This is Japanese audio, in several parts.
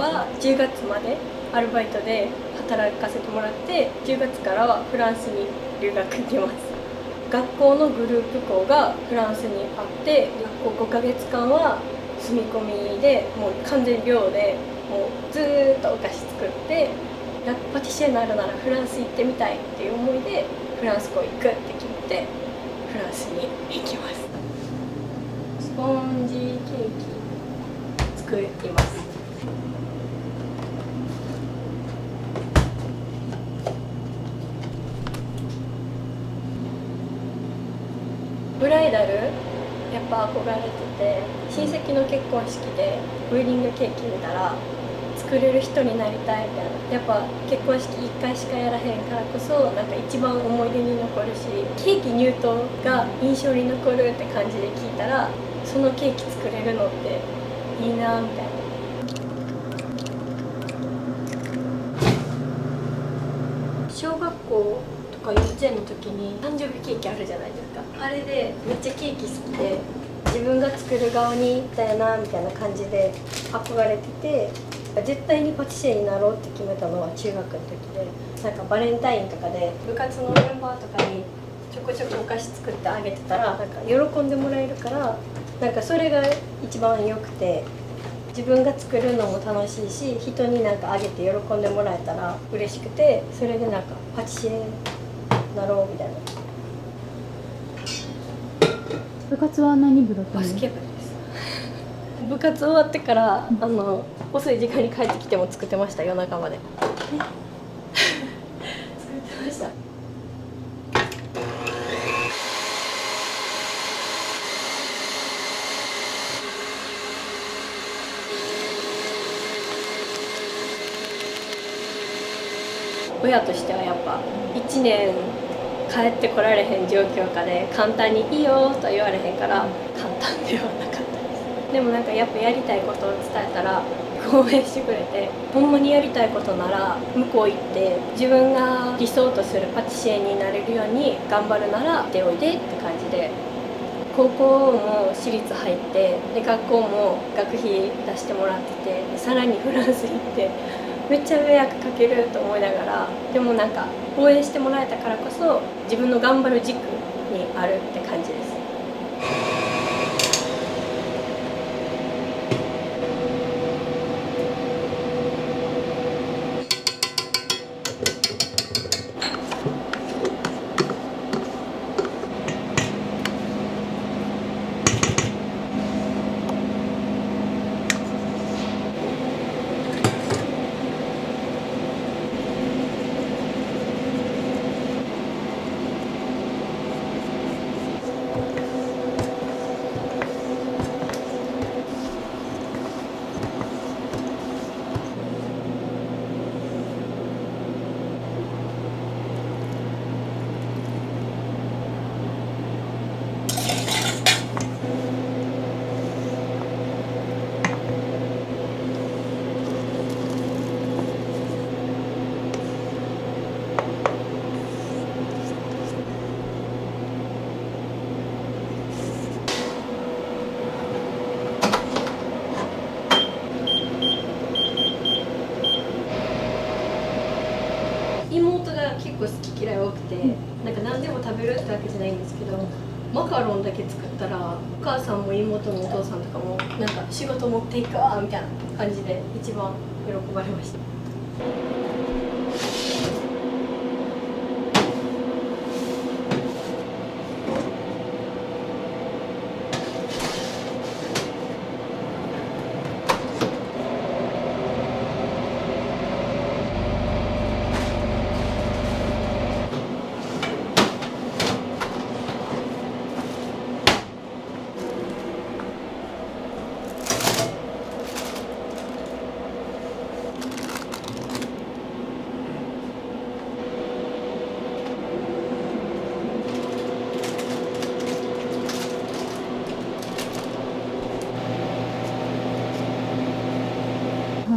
は10月までアルバイトで働かせてもらって、10月からはフランスに留学行きます。学校のグループ校がフランスにあって、学校5ヶ月間は住み込みで、もう完全寮でもうずーっとお菓子作って、パティシエになるならフランス行ってみたいっていう思いでフランス校行くって決めてフランスに行きます。スポンジケーキ作ります。ブライダルやっぱ憧れてて、親戚の結婚式でウェディングケーキ見たら作れる人になりたいみたいな。やっぱ結婚式1回しかやらへんからこそ、なんか一番思い出に残るし、ケーキ入刀が印象に残るって感じで聞いたら、そのケーキ作れるのっていいなみたいな。小学校とか幼稚園の時に誕生日ケーキあるじゃないですか。あれでめっちゃケーキ好きで、自分が作る側に行ったよなみたいな感じで憧れてて、絶対にパティシエになろうって決めたのは中学の時で、なんかバレンタインとかで部活のメンバーとかにちょこちょこお菓子作ってあげてたら、なんか喜んでもらえるから、なんかそれが一番良くて、自分が作るのも楽しいし、人になんかあげて喜んでもらえたら嬉しくて、それでなんかパティシエになろうみたいな。部活は何部だったの？バスケ部です。部活終わってから遅い時間に帰ってきても作ってました。夜中まで作ってました。親としてはやっぱ1年帰ってこられへん状況下で簡単に「いいよ」とは言われへんから簡単ではなかったです。でもなんかやっぱやりたいことを伝えたら応援してくれて、ほんまにやりたいことなら向こう行って自分が理想とするパティシエになれるように頑張るなら出おいでって感じで、高校も私立入って、で学校も学費出してもらってて、さらにフランス行ってめっちゃ迷惑かけると思いながら、でもなんか応援してもらえたからこそ自分の頑張る軸にあるって感じです。妹が結構好き嫌い多くて、なんか何でも食べるってわけじゃないんですけど、マカロンだけ作ったらお母さんも妹もお父さんとかもなんか仕事持っていくわみたいな感じで一番喜ばれました。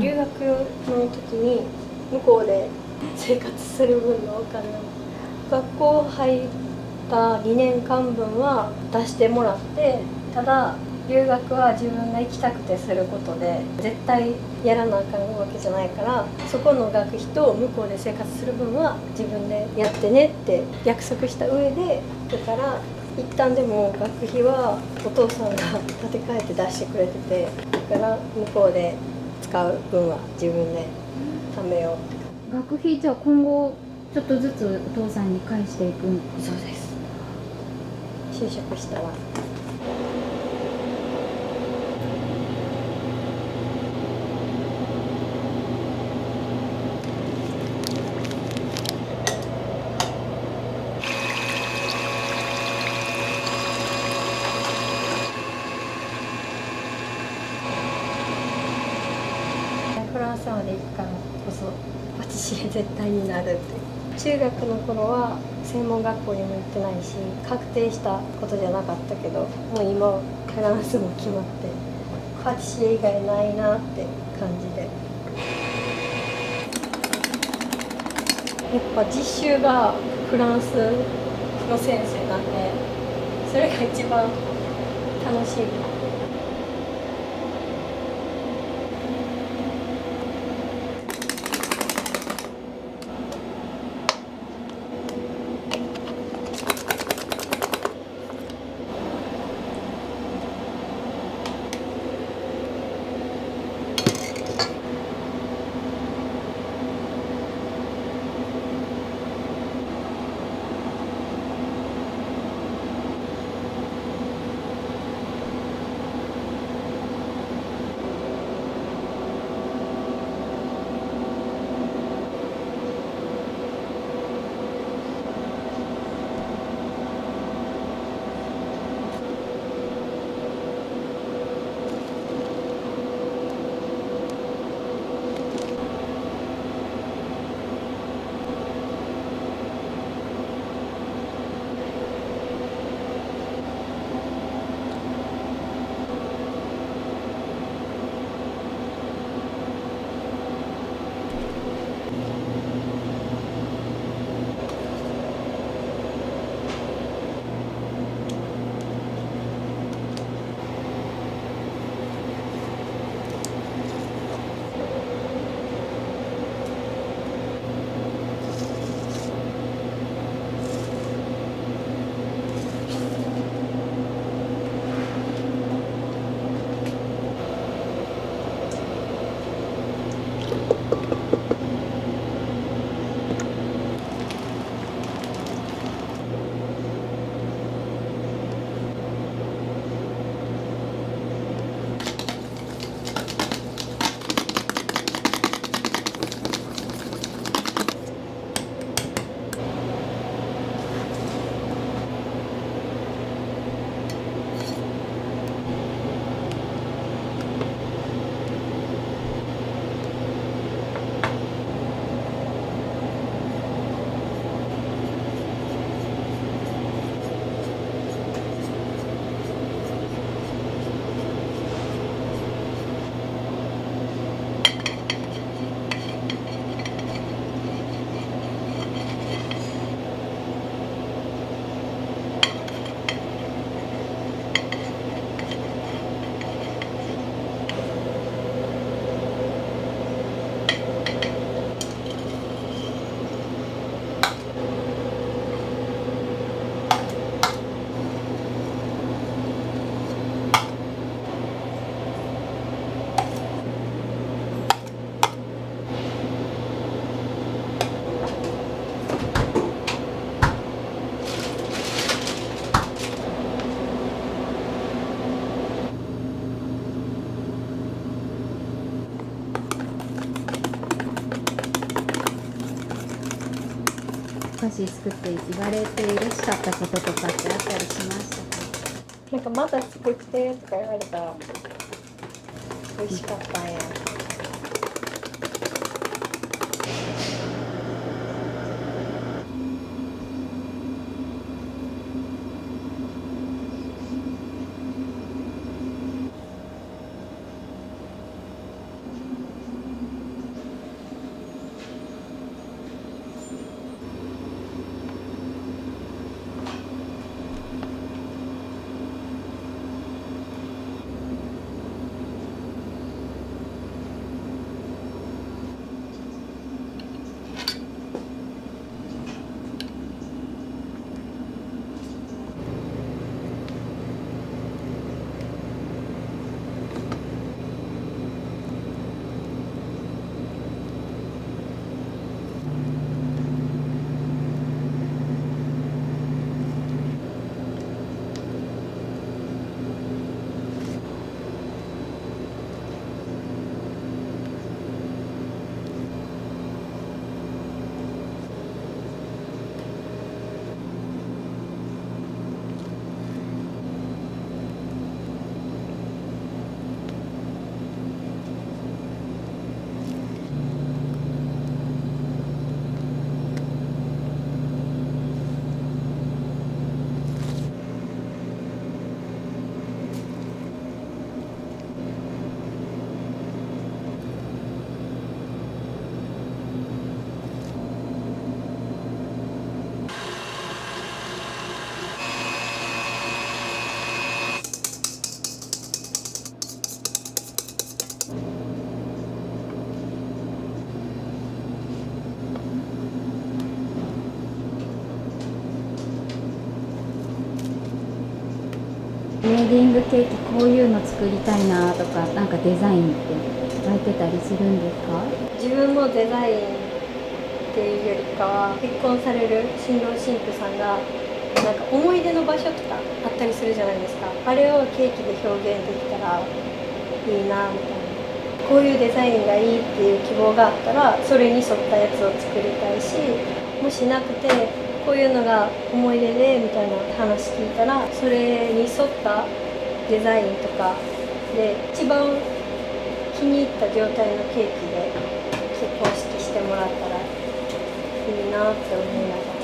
留学の時に向こうで生活する分のお金を学校入った2年間分は出してもらって、ただ留学は自分が行きたくてすることで絶対やらなあかんわけじゃないから、そこの学費と向こうで生活する分は自分でやってねって約束した上で、だから一旦でも学費はお父さんが立て替えて出してくれてて、だから向こうで使う分は自分で貯めようって。学費じゃあ今後ちょっとずつお父さんに返していくんですか？そうです。就職したら。フランスまで行くからこそパティシエ絶対になるって。中学の頃は専門学校にも行ってないし確定したことじゃなかったけど、もう今フランスも決まってパティシエ以外ないなって感じで、やっぱ実習がフランスの先生なんで、それが一番楽しい。お菓子作って言われて嬉しかったこととかってあったりしましたか？なんかまた作ってとか言われたら美味しかったんや。ディングケーキこういうの作りたいなとか、なんかデザインって湧いてたりするんですか？自分のデザインっていうよりかは、結婚される新郎新婦さんがなんか思い出の場所とかあったりするじゃないですか。あれをケーキで表現できたらいいなみたいな。こういうデザインがいいっていう希望があったらそれに沿ったやつを作りたいし、もしなくてこういうのが思い出でみたいな話聞いたら、それに沿ったデザインとかで一番気に入った状態のケーキで結婚式してもらったらいいなって思いながら。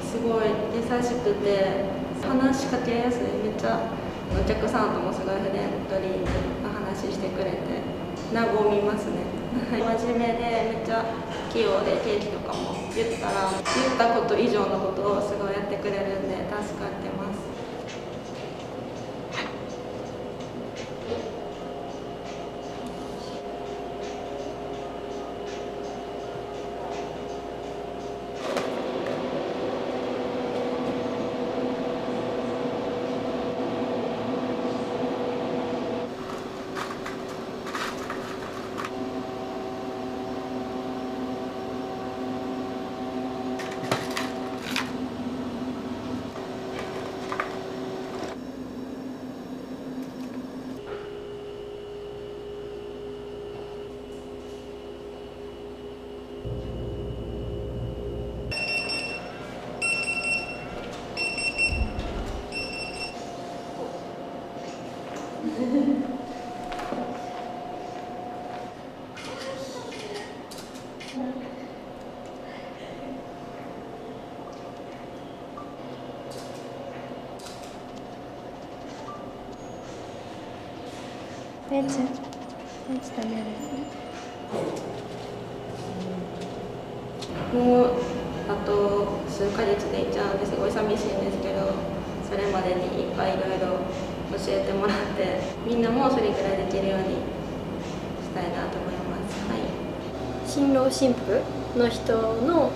すごい優しくて話しかけやすい。めっちゃお客さんともすごいフレンドリーにお話ししてくれて和みますね。真面目でめっちゃ器用で、ケーキとかも言ったこと以上のことをすごいやってくれるんで助かってます。ベンチ食べる。もうあと数ヶ月で行っちゃうんですごい寂しいんですけど、それまでにいっぱいいろいろ教えてもらって、みんなもそれぐらいできるようにしたいなと思います。はい、新郎新婦の人の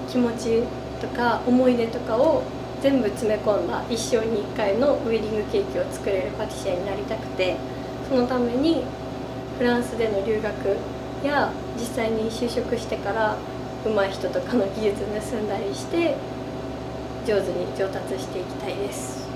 気持ちとか思い出とかを全部詰め込んだ一生に1回のウェディングケーキを作れるパティシエになりたくて、そのためにフランスでの留学や実際に就職してからウ上手い人とかの技術盗んだりして上手に上達していきたいです。